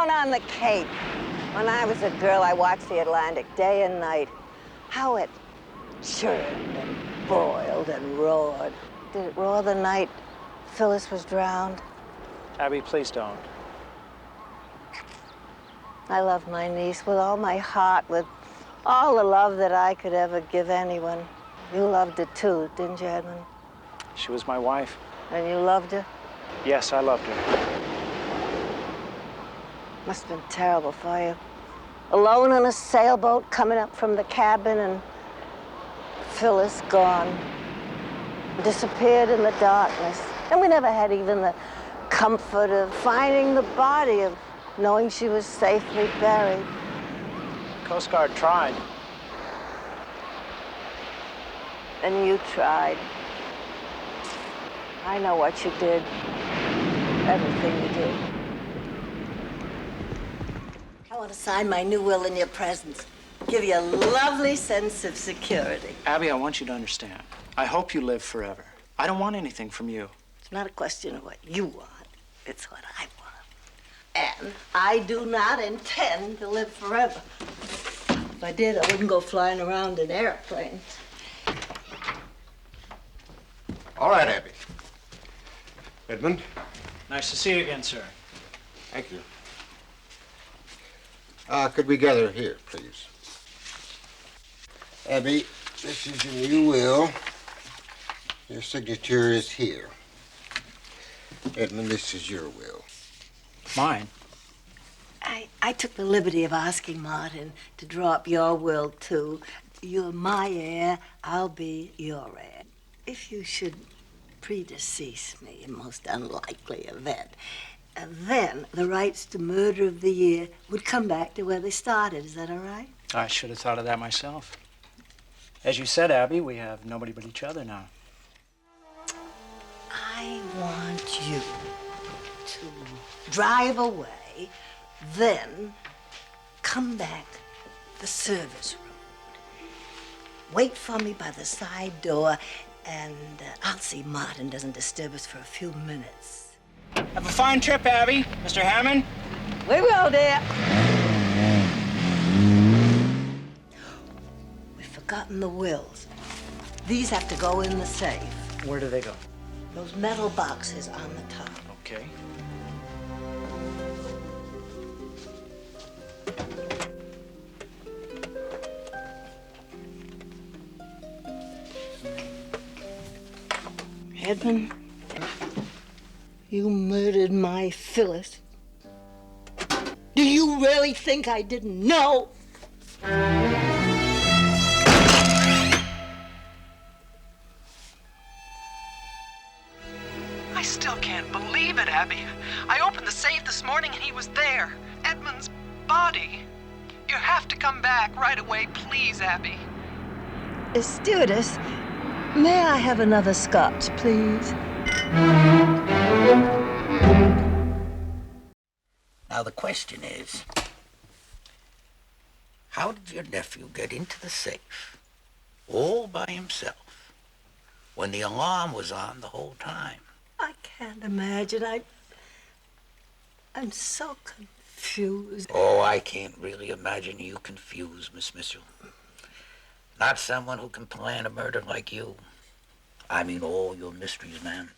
down on the Cape. When I was a girl, I watched the Atlantic day and night. How it churned and boiled and roared. Did it roar the night Phyllis was drowned? Abby, please don't. I love my niece with all my heart, with all the love that I could ever give anyone. You loved her too, didn't you, Edmund? She was my wife. And you loved her? Yes, I loved her. Must have been terrible for you. Alone on a sailboat, coming up from the cabin, and Phyllis gone. Disappeared in the darkness. And we never had even the comfort of finding the body, of knowing she was safely buried. Coast Guard tried. And you tried. I know what you did. Everything you did. I want to sign my new will in your presence. Give you a lovely sense of security. Abby, I want you to understand. I hope you live forever. I don't want anything from you. It's not a question of what you want. It's what I want. And I do not intend to live forever. If I did, I wouldn't go flying around in airplanes. All right, Abby. Edmund? Nice to see you again, sir. Thank you. Could we gather here, please? Abby, this is your new will. Your signature is here. Edmund, this is your will. Mine? I took the liberty of asking Martin to draw up your will, too. You're my heir, I'll be your heir. If you should predecease me, a most unlikely event, then the rights to murder of the year would come back to where they started. Is that all right? I should have thought of that myself. As you said, Abby, we have nobody but each other now. I want you to drive away, then come back the service road. Wait for me by the side door, and I'll see Martin doesn't disturb us for a few minutes. Have a fine trip, Abby. Mr. Hammond? We will, dear. We've forgotten the wills. These have to go in the safe. Where do they go? Those metal boxes on the top. Okay. Edmund, you murdered my Phyllis. Do you really think I didn't know? I still can't believe it, Abby. I opened the safe this morning and he was there. Edmund's body. You have to come back right away, please, Abby. Stewardess, may I have another scotch, please? Now the question is, how did your nephew get into the safe all by himself when the alarm was on the whole time? I can't imagine. I'm so confused. Oh, I can't really imagine you confused, Miss Mitchell. Not someone who can plan a murder like you. I mean, all your mysteries, ma'am.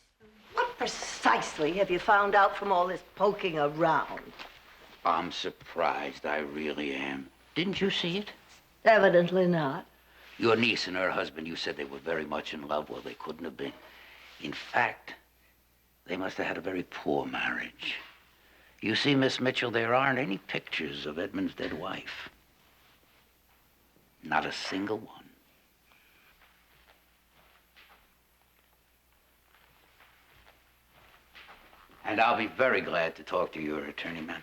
What precisely have you found out from all this poking around? I'm surprised, I really am. Didn't you see it? Evidently not. Your niece and her husband, you said they were very much in love. Well, they couldn't have been. In fact, they must have had a very poor marriage. You see, Miss Mitchell, there aren't any pictures of Edmund's dead wife. Not a single one. And I'll be very glad to talk to your attorney, man.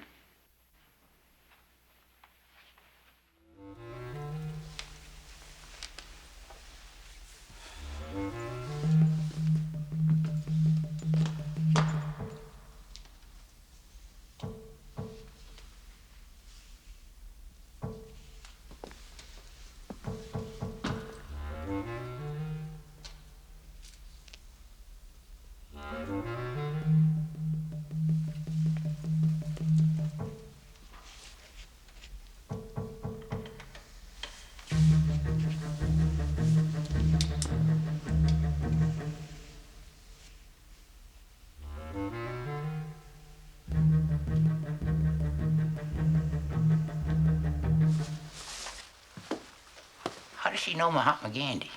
she know Mahatma Gandhi?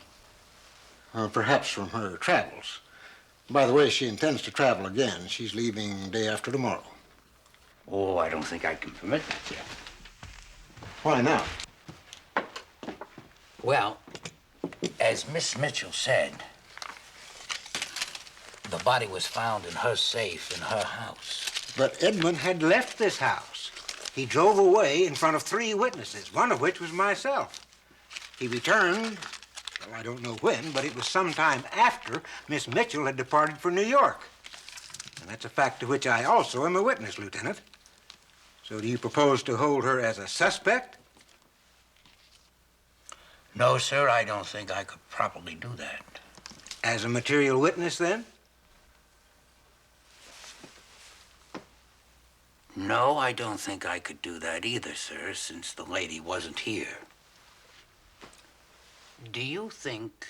Perhaps from her travels. By the way, she intends to travel again. She's leaving day after tomorrow. Oh, I don't think I can permit that yet. Why not? Well, as Miss Mitchell said, the body was found in her safe in her house. But Edmund had left this house. He drove away in front of 3 witnesses, one of which was myself. He returned, well, I don't know when, but it was sometime after Miss Mitchell had departed for New York. And that's a fact to which I also am a witness, Lieutenant. So do you propose to hold her as a suspect? No, sir, I don't think I could properly do that. As a material witness, then? No, I don't think I could do that either, sir, since the lady wasn't here. Do you think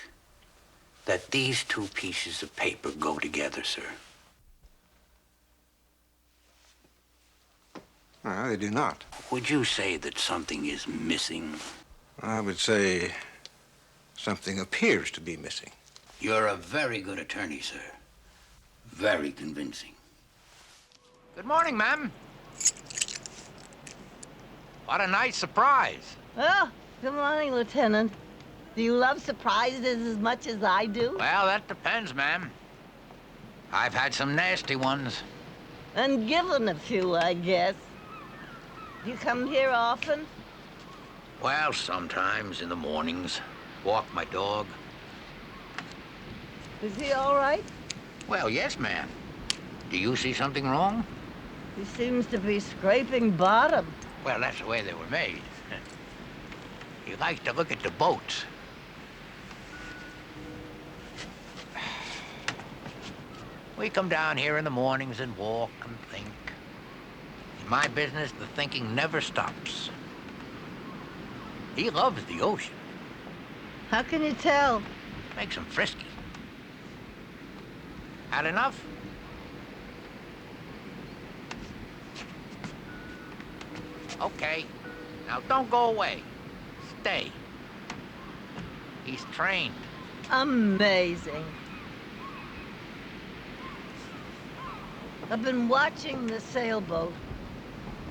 that these 2 pieces of paper go together, sir? They do not. Would you say that something is missing? I would say something appears to be missing. You're a very good attorney, sir. Very convincing. Good morning, ma'am. What a nice surprise. Oh, good morning, Lieutenant. Do you love surprises as much as I do? Well, that depends, ma'am. I've had some nasty ones. And given a few, I guess. You come here often? Well, sometimes in the mornings. Walk my dog. Is he all right? Well, yes, ma'am. Do you see something wrong? He seems to be scraping bottom. Well, that's the way they were made. He likes to look at the boats. We come down here in the mornings and walk and think. In my business, the thinking never stops. He loves the ocean. How can you tell? Makes him frisky. Had enough? Okay. Now don't go away. Stay. He's trained. Amazing. I've been watching the sailboat.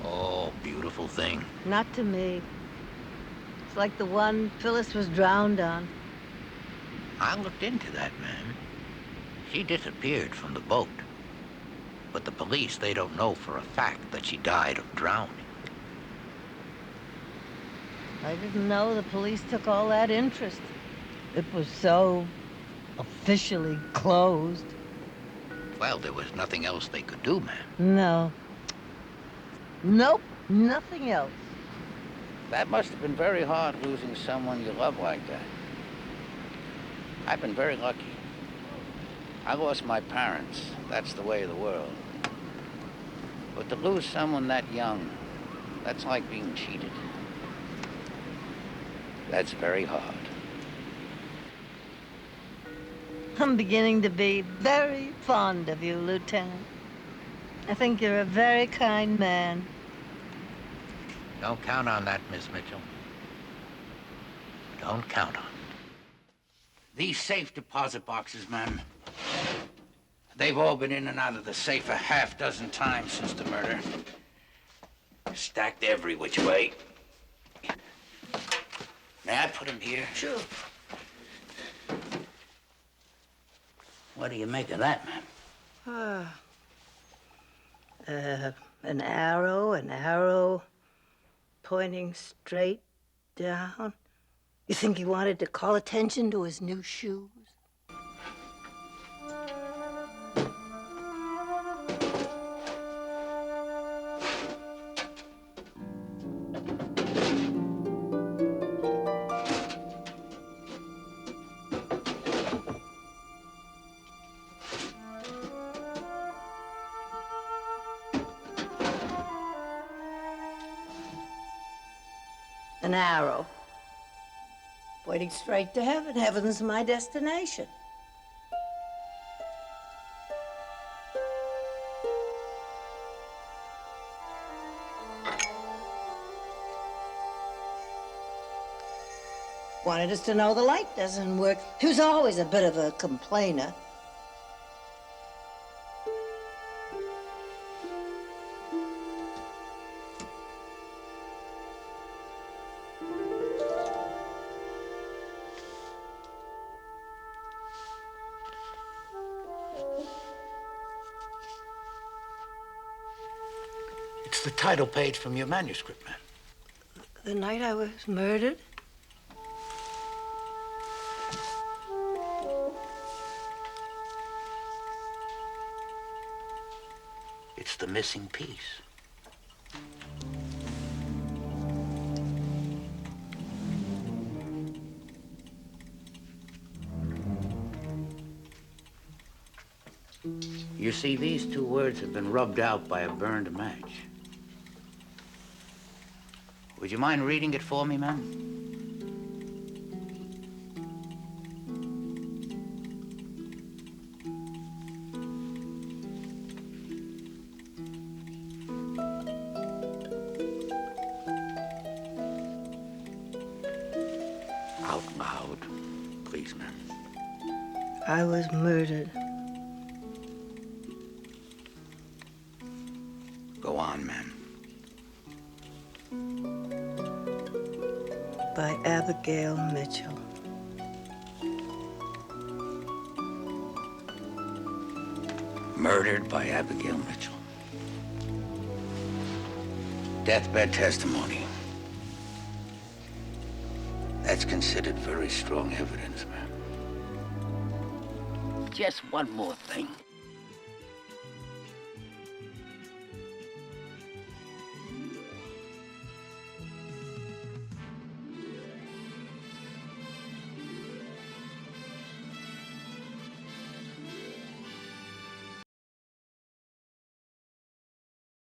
Oh, beautiful thing. Not to me. It's like the one Phyllis was drowned on. I looked into that, ma'am. She disappeared from the boat. But the police, they don't know for a fact that she died of drowning. I didn't know the police took all that interest. It was so officially closed. Well, there was nothing else they could do, ma'am. No. Nope, nothing else. That must have been very hard losing someone you love like that. I've been very lucky. I lost my parents. That's the way of the world. But to lose someone that young, that's like being cheated. That's very hard. I'm beginning to be very fond of you, Lieutenant. I think you're a very kind man. Don't count on that, Miss Mitchell. Don't count on it. These safe deposit boxes, ma'am, they've all been in and out of the safe a half-dozen times since the murder. Stacked every which way. May I put them here? Sure. What do you make of that, ma'am? An arrow pointing straight down. You think he wanted to call attention to his new shoes? An arrow. Pointing straight to heaven. Heaven's my destination. wanted us to know the light doesn't work. He was always a bit of a complainer. It's the title page from your manuscript, man. The night I was murdered? It's the missing piece. You see, these two words have been rubbed out by a burned match. Would you mind reading it for me, man? Out loud, please, man. I was murdered. Go on, man. By Abigail Mitchell. Murdered by Abigail Mitchell. Deathbed testimony. That's considered very strong evidence, man. Just one more thing.